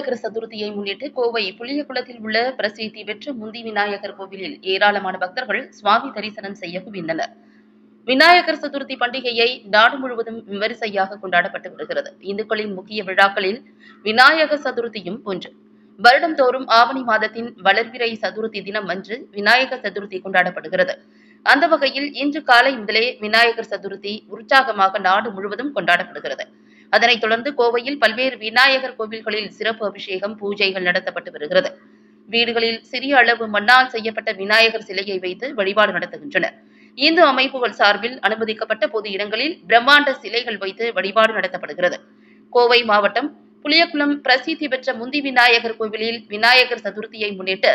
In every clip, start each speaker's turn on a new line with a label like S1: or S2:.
S1: விநாயகர் சதுர்த்தியை முன்னிட்டு கோவை புளியகுளத்தில் உள்ள பிரசித்தி பெற்ற முந்தி விநாயகர் கோவிலில் ஏராளமான பக்தர்கள் சுவாமி தரிசனம் செய்ய குவிந்தனர். விநாயகர் சதுர்த்தி பண்டிகையை நாடு முழுவதும் விமரிசையாக கொண்டாடப்பட்டு வருகிறது. இந்துக்களின் முக்கிய விழாக்களில் விநாயகர் சதுர்த்தியும் ஒன்று. வருடந்தோறும் ஆவணி மாதத்தின் வளர்பிறை சதுர்த்தி தினம் அன்று விநாயகர் சதுர்த்தி கொண்டாடப்படுகிறது. அந்த வகையில் இன்று காலை முதலே விநாயகர் சதுர்த்தி உற்சாகமாக நாடு முழுவதும் கொண்டாடப்படுகிறது. அதனைத் தொடர்ந்து கோவையில் பல்வேறு விநாயகர் கோவில்களில் சிறப்பு அபிஷேகம், பூஜைகள் நடத்தப்பட்டு வருகிறது. வீடுகளில் சிறிய அளவு மண்ணால் செய்யப்பட்ட விநாயகர் சிலையை வைத்து வழிபாடு நடத்துகின்றனர். இந்து அமைப்புகள் சார்பில் அனுமதிக்கப்பட்ட பொது இடங்களில் பிரம்மாண்ட சிலைகள் வைத்து வழிபாடு நடத்தப்படுகிறது. கோவை மாவட்டம் புளியகுளம் பிரசித்தி பெற்ற முந்தி விநாயகர் கோவிலில் விநாயகர் சதுர்த்தியை முன்னிட்டு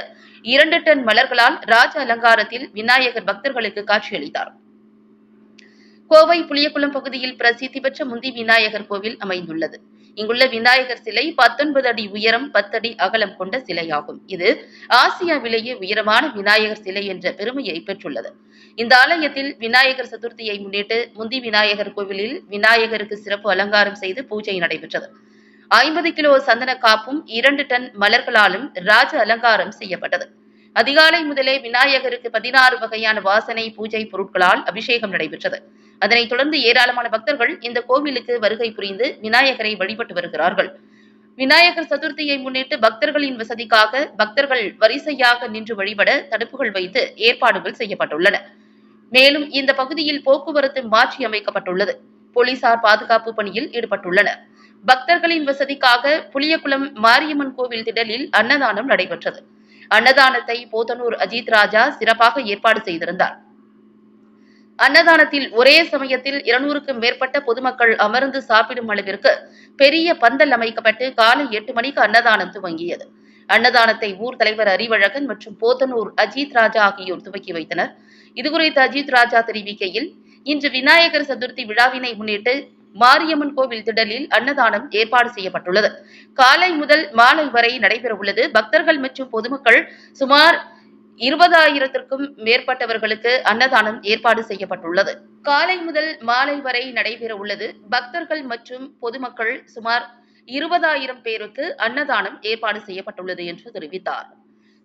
S1: 2 டன் மலர்களால் ராஜ அலங்காரத்தில் விநாயகர் பக்தர்களுக்கு காட்சியளித்தார். கோவை புளியகுளம் பகுதியில் பிரசித்தி பெற்ற முந்தி விநாயகர் கோவில் அமைந்துள்ளது. இங்குள்ள விநாயகர் சிலை 19 அடி உயரம், 10 அடி அகலம் கொண்ட சிலையாகும். இது ஆசியாவிலேயே உயரமான விநாயகர் சிலை என்ற பெருமையை பெற்றுள்ளது. இந்த ஆலயத்தில் விநாயகர் சதுர்த்தியை முன்னிட்டு முந்தி விநாயகர் கோவிலில் விநாயகருக்கு சிறப்பு அலங்காரம் செய்து பூஜை நடைபெற்றது. 50 கிலோ சந்தன காப்பும் 2 டன் மலர்களாலும் ராஜ அலங்காரம் செய்யப்பட்டது. அதிகாலை முதலே விநாயகருக்கு 16 வகையான வாசனை பூஜை பொருட்களால் அபிஷேகம் நடைபெற்றது. அதனைத் தொடர்ந்து ஏராளமான பக்தர்கள் இந்த கோவிலுக்கு வருகை புரிந்து விநாயகரை வழிபட்டு வருகிறார்கள். விநாயகர் சதுர்த்தியை முன்னிட்டு பக்தர்களின் வசதிக்காக பக்தர்கள் வரிசையாக நின்று வழிபட தடுப்புகள் வைத்து ஏற்பாடுகள் செய்யப்பட்டுள்ளன. மேலும் இந்த பகுதியில் போக்குவரத்து மாற்றி அமைக்கப்பட்டுள்ளது. போலீசார் பாதுகாப்பு பணியில் ஈடுபட்டுள்ளனர். பக்தர்களின் வசதிக்காக புளியகுளம் மாரியம்மன் கோவில் திடலில் அன்னதானம் நடைபெற்றது. அன்னதானத்தை போத்தனூர் அஜித் ராஜா சிறப்பாக ஏற்பாடு செய்திருந்தார். அன்னதானத்தில் ஒரே சமயத்தில் 200க்கும் மேற்பட்ட பொதுமக்கள் அமர்ந்து சாப்பிடும் அளவிற்கு பெரிய பந்தல் அமைக்கப்பட்டு காலை 8 மணிக்கு அன்னதானம் துவங்கியது. அன்னதானத்தை ஊர் தலைவர் அறிவழகன் மற்றும் போத்தனூர் அஜித் ராஜா ஆகியோர் துவக்கி வைத்தனர். இதுகுறித்து அஜித் ராஜா தெரிவிக்கையில், இன்று விநாயகர் சதுர்த்தி விழாவினை முன்னிட்டு மாரியம்மன் கோவில் திடலில் அன்னதானம் ஏற்பாடு செய்யப்பட்டுள்ளது. காலை முதல் மாலை வரை நடைபெறவுள்ளது. பக்தர்கள் மற்றும் பொதுமக்கள் சுமார் 20,000க்கும் மேற்பட்டவர்களுக்கு அன்னதானம் ஏற்பாடு செய்யப்பட்டுள்ளது. காலை முதல் மாலை வரை நடைபெறவுள்ளது. பக்தர்கள் மற்றும் பொதுமக்கள் சுமார் 20,000 பேருக்கு அன்னதானம் ஏற்பாடு செய்யப்பட்டுள்ளது என்று தெரிவித்தார்.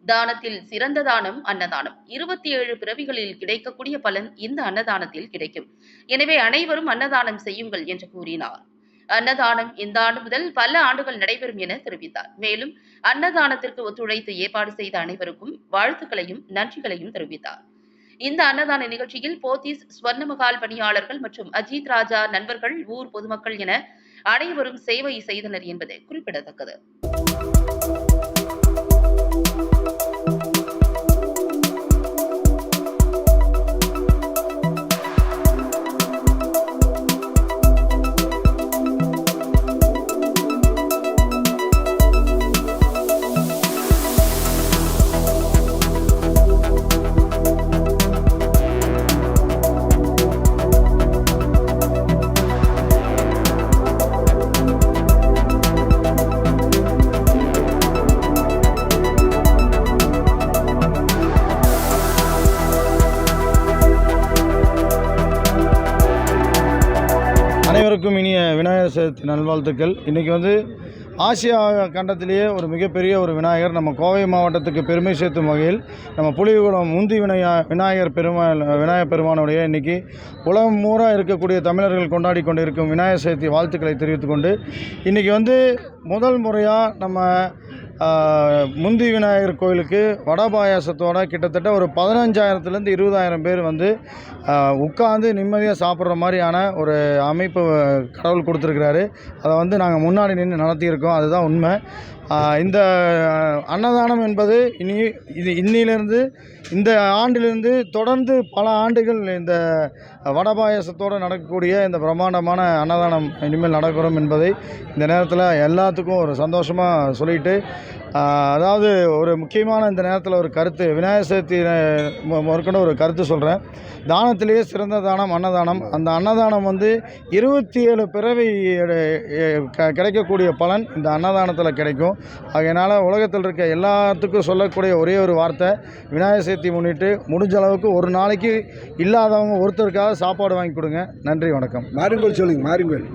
S1: தானத்தில் சிறந்த தானம் அன்னதானம். 27 பிறவிகளில் கிடைக்கக்கூடிய பலன் இந்த அன்னதானத்தில் கிடைக்கும். எனவே அனைவரும் அன்னதானம் செய்யுங்கள் என்று கூறினார். அன்னதானம் இந்த ஆண்டு முதல் பல ஆண்டுகள் நடைபெறும் என தெரிவித்தார். மேலும் அன்னதானத்திற்கு ஒத்துழைத்து ஏற்பாடு செய்த அனைவருக்கும் வாழ்த்துக்களையும் நன்றிகளையும் தெரிவித்தார். இந்த அன்னதான நிகழ்ச்சியில் போத்தீஸ் ஸ்வர்ணமகால் பணியாளர்கள் மற்றும் அஜித் ராஜா நண்பர்கள், ஊர் பொதுமக்கள் என அனைவரும் சேவை செய்தனர் என்பது குறிப்பிடத்தக்கது.
S2: அனைவருக்கும் இனிய விநாயகர் சதுர்த்தி நல்வாழ்த்துக்கள். இன்றைக்கி ஆசியா கண்டத்திலேயே ஒரு மிகப்பெரிய ஒரு விநாயகர் நம்ம கோவை மாவட்டத்துக்கு பெருமை சேர்த்தும் வகையில் நம்ம புளியகுளம் முந்தி விநாயகர் பெருமானுடைய இன்றைக்கி உலகம் பூரா இருக்கக்கூடிய தமிழர்கள் கொண்டாடி கொண்டு இருக்கும் விநாயகர் சதுர்த்தி வாழ்த்துக்களை தெரிவித்துக்கொண்டு இன்றைக்கி முதல் முறையாக நம்ம முந்தி விநாயகர் கோயிலுக்கு வடை பாயாசத்தோட கிட்டத்தட்ட ஒரு 15,000லேருந்து 20,000 பேர் உட்காந்து நிம்மதியாக சாப்பிட்ற மாதிரியான ஒரு அமைப்பு கடவுள் கொடுத்துருக்கிறாரு. அதை நாங்கள் முன்னாடி நின்று நடத்தியிருக்கோம். அதுதான் உண்மை. இந்த அன்னதானம் என்பது இன்னிலிருந்து இந்த ஆண்டிலிருந்து தொடர்ந்து பல ஆண்டுகள் இந்த வடை பாயாசத்தோடு நடக்கக்கூடிய இந்த பிரம்மாண்டமான அன்னதானம் இனிமேல் நடக்கிறோம் என்பதை இந்த நேரத்தில் எல்லாத்துக்கும் ஒரு சந்தோஷமாக சொல்லிட்டு, அதாவது ஒரு முக்கியமான இந்த நேரத்தில் ஒரு கருத்து, விநாயகர் சதுர்த்தி முற்கொண்ட ஒரு கருத்து சொல்கிறேன். தானத்திலேயே சிறந்த தானம் அன்னதானம். அந்த அன்னதானம் 27 பிறவி கிடைக்கக்கூடிய பலன் இந்த அன்னதானத்தில் கிடைக்கும். அதனால் உலகத்தில் இருக்க எல்லாத்துக்கும் சொல்லக்கூடிய ஒரே ஒரு வார்த்தை, விநாயகர் சதுர்த்தி முன்னிட்டு முடிஞ்ச அளவுக்கு ஒரு நாளைக்கு இல்லாதவங்க ஒருத்தருக்காக சாப்பாடு வாங்கி கொடுங்க. நன்றி, வணக்கம்.
S3: மாரியங்கோயில் சொல்லுங்கள். மாரியங்கோயில்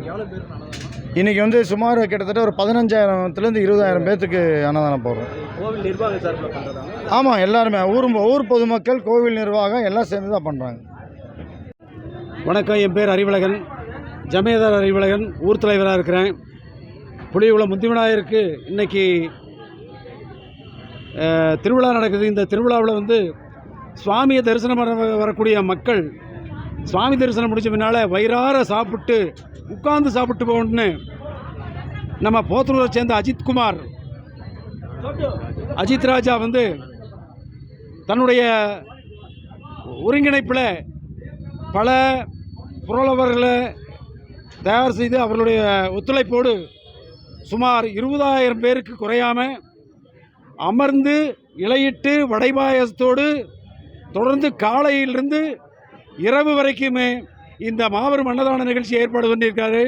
S2: இன்றைக்கி வந்து சுமார் கிட்டத்தட்ட ஒரு 15,000லேருந்து 20,000 பேர்த்துக்கு அன்னதானம் போடுறோம்.
S3: கோவில் நிர்வாகம் சார்பில் பண்ணுறாங்க.
S2: ஆமாம், எல்லாருமே ஊர் பொதுமக்கள், கோவில் நிர்வாகம் எல்லாம் சேர்ந்து தான் பண்ணுறாங்க.
S4: வணக்கம், என் பேர் அறிவழகன், ஜமீதார் அறிவழகன், ஊர் தலைவராக இருக்கிறேன். புளியகுளம் முந்தி விநாயகருக்கு இன்றைக்கி திருவிழா நடக்குது. இந்த திருவிழாவில் வந்து சுவாமியை தரிசனம் வரக்கூடிய மக்கள் சுவாமி தரிசனம் முடிஞ்ச பின்னால் வயிறார சாப்பிட்டு உட்கார்ந்து சாப்பிட்டு போகணுன்னு நம்ம போத்தனூரை சேர்ந்த அஜித் ராஜா வந்து தன்னுடைய ஒருங்கிணைப்பில் பல புரளவர்களை தயார் செய்து அவர்களுடைய ஒத்துழைப்போடு சுமார் 20,000 பேருக்கு குறையாமல் அமர்ந்து இலையிட்டு வடைபாயசத்தோடு தொடர்ந்து காலையிலிருந்து இரவு வரைக்குமே இந்த மாபெரும் அன்னதான நிகழ்ச்சி ஏற்பாடு பண்ணியிருக்காரு.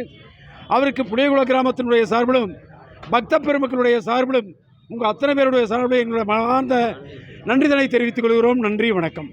S4: அவருக்கு புளியகுள கிராமத்தினுடைய சார்பிலும் பக்த பெருமக்களுடைய சார்பிலும் உங்கள் அத்தனை பேருடைய சார்பிலும் எங்களுடைய மனமார்ந்த நன்றிதனை தெரிவித்துக் கொள்கிறோம். நன்றி, வணக்கம்.